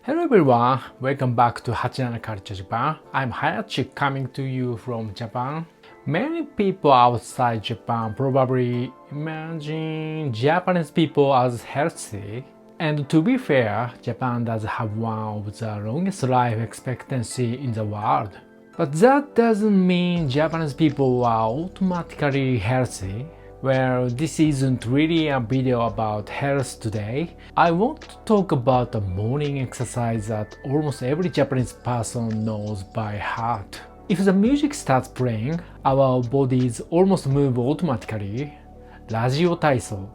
Hello everyone, welcome back to Hachinana Culture Japan. I'm Hayachi coming to you from Japan. Many people outside Japan probably imagine Japanese people as healthy. And to be fair, Japan does have one of the longest life expectancy in the world. But that doesn't mean Japanese people are automatically healthy. Well, this isn't really a video about health today. I want to talk about a morning exercise that almost every Japanese person knows by heart. If the music starts playing, our bodies almost move automatically. Radio Taiso.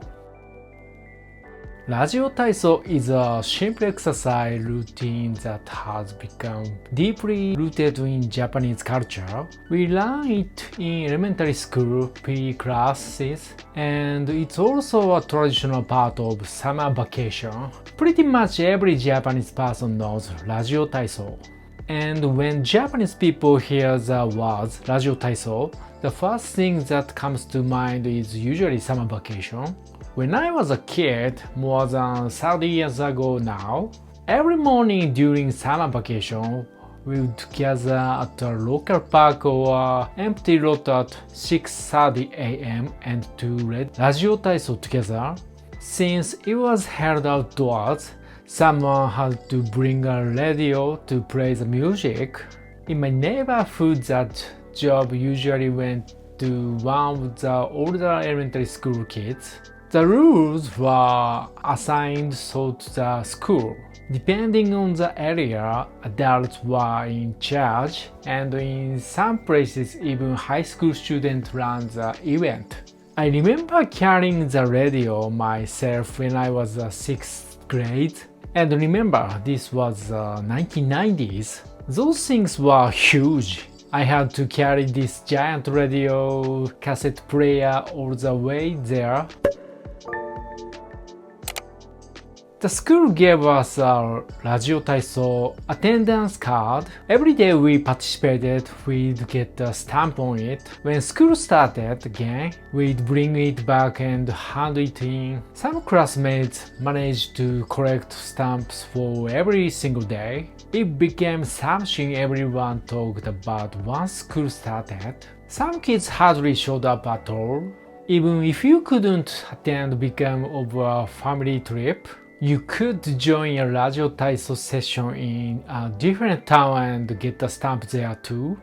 Radio Taiso is a simple exercise routine that has become deeply rooted in Japanese culture. We learn it in elementary school PE classes, and it's also a traditional part of summer vacation. Pretty much every Japanese person knows Radio Taiso. And when Japanese people hear the words Radio Taiso, the first thing that comes to mind is usually summer vacation. When I was a kid, more than 30 years ago now, every morning during summer vacation, we would gather at a local park or empty lot at 6:30 a.m. and to read Radio Taiso together. Since it was held outdoors, someone had to bring a radio to play the music. In my neighborhood, that job usually went to one of the older elementary school kids. The rules were assigned to the school. Depending on the area, adults were in charge, and in some places even high school students ran the event. I remember carrying the radio myself when I was 6th grade, and remember this was 1990s. Those things were huge. I had to carry this giant radio cassette player all the way there. The school gave us a Radio Taiso attendance card. Every day we participated, we'd get a stamp on it. When school started again, we'd bring it back and hand it in. Some classmates managed to collect stamps for every single day. It became something everyone talked about once school started. Some kids hardly showed up at all. Even if you couldn't attend because of a family trip, you could join a Radio Taiso session in a different town and get a stamp there too.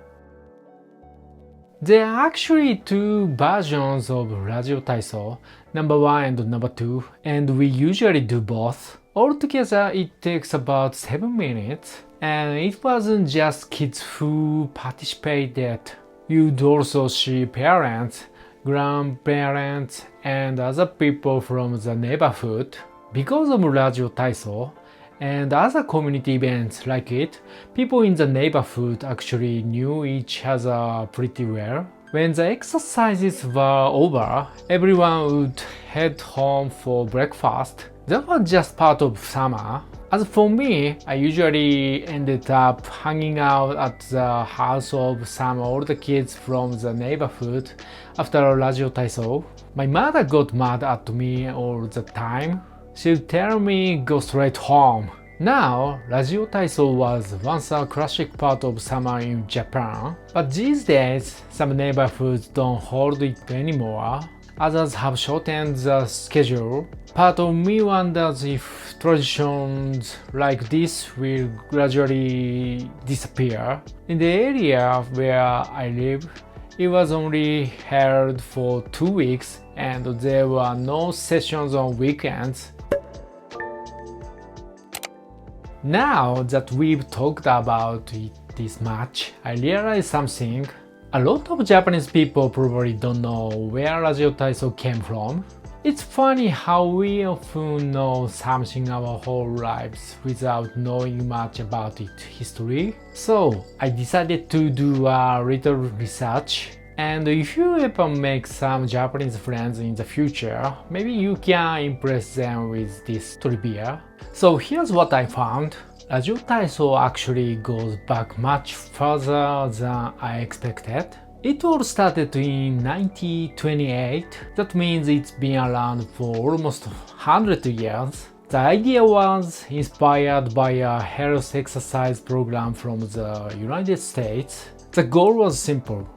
There are actually two versions of Radio Taiso, number 1 and number 2, and we usually do both. Altogether it takes about 7 minutes, and it wasn't just kids who participated. You'd also see parents, grandparents, and other people from the neighborhood. Because of Radio Taiso and other community events like it, people in the neighborhood actually knew each other pretty well. When the exercises were over, everyone would head home for breakfast. That was just part of summer. As for me, I usually ended up hanging out at the house of some older kids from the neighborhood after Radio Taiso. My mother got mad at me all the time. She'd tell me go straight home. Now, Radio Taiso was once a classic part of summer in Japan, but these days some neighborhoods don't hold it anymore. Others have shortened the schedule. Part of me wonders if traditions like this will gradually disappear. In the area where I live, it was only held for 2 weeks and there were no sessions on weekends. Now that we've talked about it this much, I realized something. A lot of Japanese people probably don't know where Radio Taiso came from. It's funny how we often know something our whole lives without knowing much about its history. So I decided to do a little research. And if you ever make some Japanese friends in the future, maybe you can impress them with this trivia. So here's what I found. Radio Taiso actually goes back much further than I expected. It all started in 1928. That means it's been around for almost 100 years. The idea was inspired by a health exercise program from the United States. The goal was simple: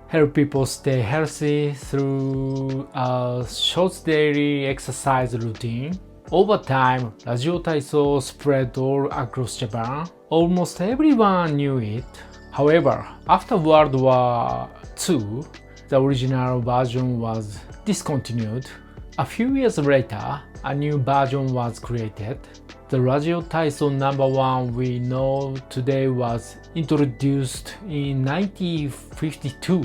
help people stay healthy through a short daily exercise routine. Over time, Radio Taiso spread all across Japan. Almost everyone knew it. However, after World War II, the original version was discontinued. A few years later, a new version was created. The Radio Taiso #1 we know today was introduced in 1952,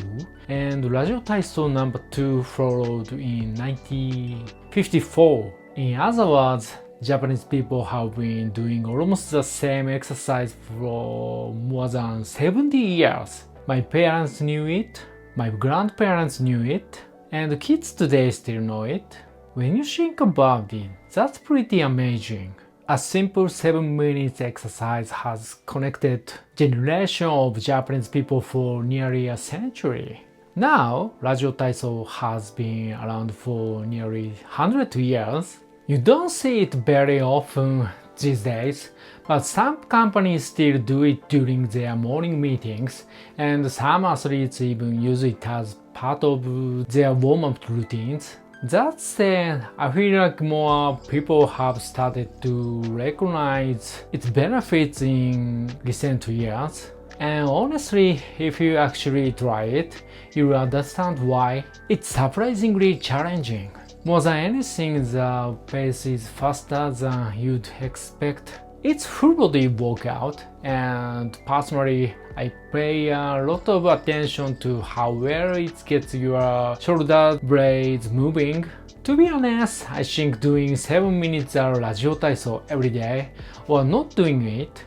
and Radio Taiso #2 followed in 1954. In other words, Japanese people have been doing almost the same exercise for more than 70 years. My parents knew it, my grandparents knew it, and kids today still know it. When you think about it, that's pretty amazing. A simple 7 minutes exercise has connected generations of Japanese people for nearly a century. Now, Radio Taiso has been around for nearly 100 years. You don't see it very often these days, but some companies still do it during their morning meetings, and some athletes even use it as part of their warm-up routines. That said, I feel like more people have started to recognize its benefits in recent years. And honestly, if you actually try it, you'll understand why. It's surprisingly challenging. More than anything, the pace is faster than you'd expect. It's full body workout, and personally, I pay a lot of attention to how well it gets your shoulder blades moving. To be honest, I think doing 7 minutes of Radio Taiso every day, or not doing it,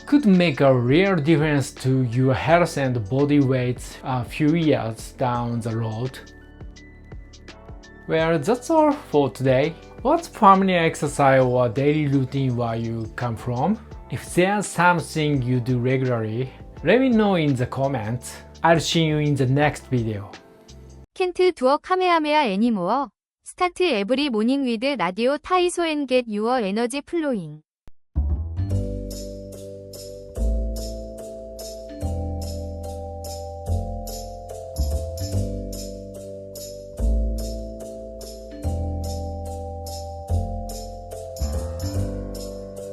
could make a real difference to your health and body weight a few years down the road. Well, that's all for today. What family exercise or daily routine where you come from? If there's something you do regularly, let me know in the comments. I'll see you in the next video. 켄트 두어 카메하메아 애니모어 스타트 에브리 모닝 위드 라디오 타이소 앤 겟 유어 에너지 플로잉